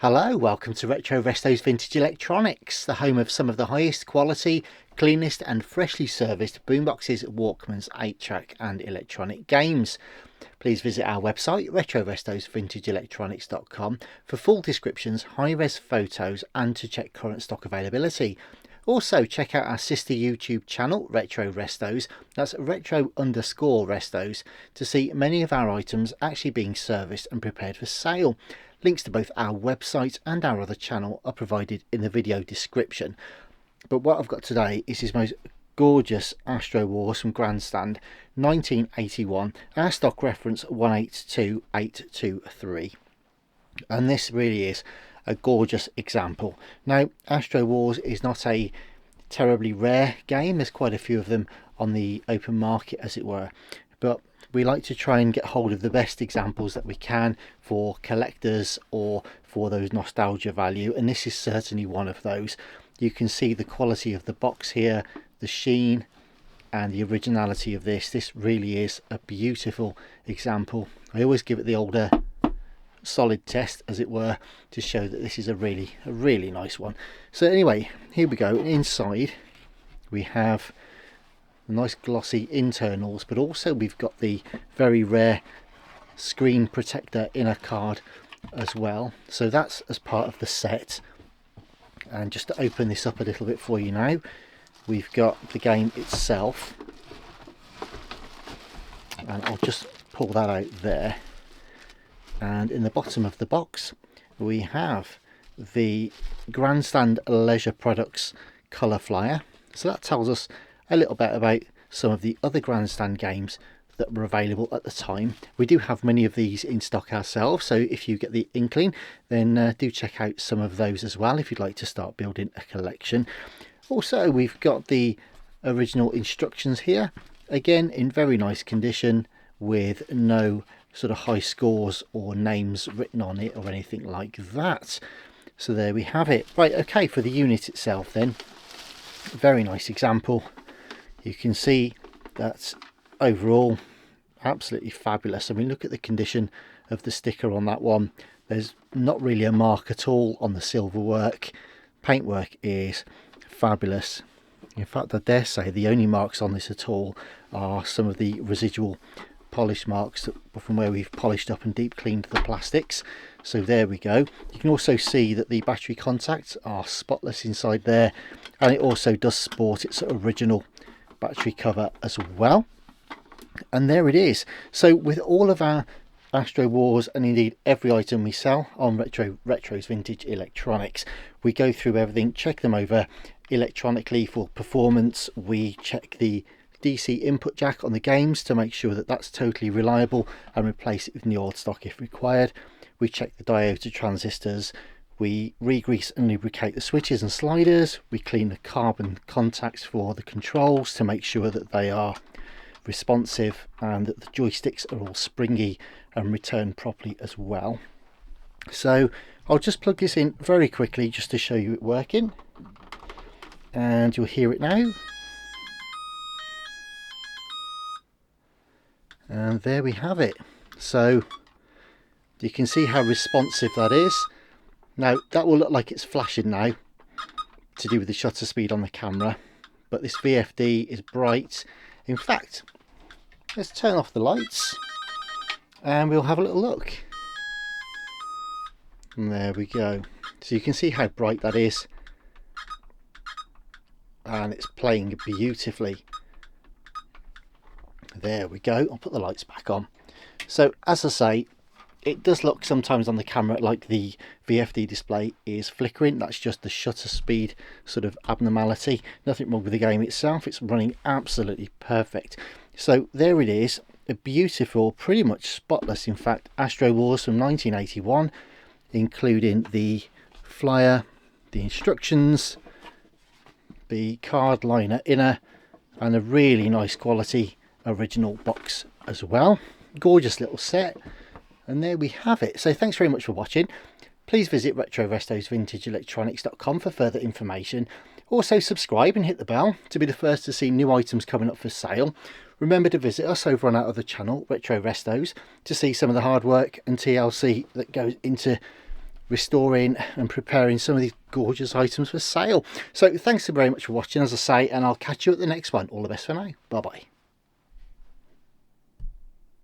Hello, welcome to Retro Restos Vintage Electronics, the home of some of the highest quality, cleanest and freshly serviced boomboxes, Walkmans, 8-track and electronic games. Please visit our website retrorestosvintageelectronics.com for full descriptions, high-res photos and to check current stock availability. Also check out our sister YouTube channel Retro Restos, that's retro_restos, to see many of our items actually being serviced and prepared for sale. Links to both our website and our other channel are provided in the video description. But what I've got today is this most gorgeous Astro Wars from Grandstand 1981, our stock reference 182823. And this really is a gorgeous example. Now, Astro Wars is not a terribly rare game. There's quite a few of them on the open market, as it were. But we like to try and get hold of the best examples that we can for collectors or for those nostalgia value, and this is certainly one of those. You can see the quality of the box here, the sheen and the originality of this. This really is a beautiful example. I always give it the older solid test, as it were, to show that this is a really nice one. So anyway, here we go. Inside we have nice glossy internals, but also we've got the very rare screen protector inner card as well, so that's as part of the set. And just to open this up a little bit for you now, we've got the game itself, and I'll just pull that out there. And in the bottom of the box we have the Grandstand Leisure Products colour flyer, so that tells us a little bit about some of the other Grandstand games that were available at the time. We do have many of these in stock ourselves, so if you get the inkling, then do check out some of those as well if you'd like to start building a collection. Also, we've got the original instructions here, again in very nice condition with no sort of high scores or names written on it or anything like that. So there we have it. Right, okay, for the unit itself then, very nice example. You can see that overall absolutely fabulous. I mean, look at the condition of the sticker on that one. There's not really a mark at all on the silver work. Paintwork is fabulous. In fact, I dare say the only marks on this at all are some of the residual polish marks from where we've polished up and deep cleaned the plastics. So there we go. You can also see that the battery contacts are spotless inside there, and it also does sport its original battery cover as well. And there it is. So with all of our Astro Wars, and indeed every item we sell on Retro's Vintage Electronics, we go through everything, check them over electronically for performance. We check the DC input jack on the games to make sure that that's totally reliable and replace it with new old stock if required. We check the diode transistors. We re-grease and lubricate the switches and sliders. We clean the carbon contacts for the controls to make sure that they are responsive and that the joysticks are all springy and return properly as well. So I'll just plug this in very quickly just to show you it working, and you'll hear it now. And there we have it. So you can see how responsive that is. Now that will look like it's flashing now to do with the shutter speed on the camera, but this VFD is bright. In fact, let's turn off the lights and we'll have a little look. And there we go. So you can see how bright that is, and it's playing beautifully. There we go. I'll put the lights back on. So as I say, it does look sometimes on the camera like the VFD display is flickering. That's just the shutter speed sort of abnormality. Nothing wrong with the game itself. It's running absolutely perfect. So there it is. A beautiful, pretty much spotless, in fact, Astro Wars from 1981, including the flyer, the instructions, the card liner inner, and a really nice quality original box as well. Gorgeous little set. And there we have it. So thanks very much for watching. Please visit retrorestosvintageelectronics.com for further information. Also subscribe and hit the bell to be the first to see new items coming up for sale. Remember to visit us over on our other channel, Retro Restos, to see some of the hard work and TLC that goes into restoring and preparing some of these gorgeous items for sale. So thanks so very much for watching, as I say, and I'll catch you at the next one. All the best for now. Bye bye.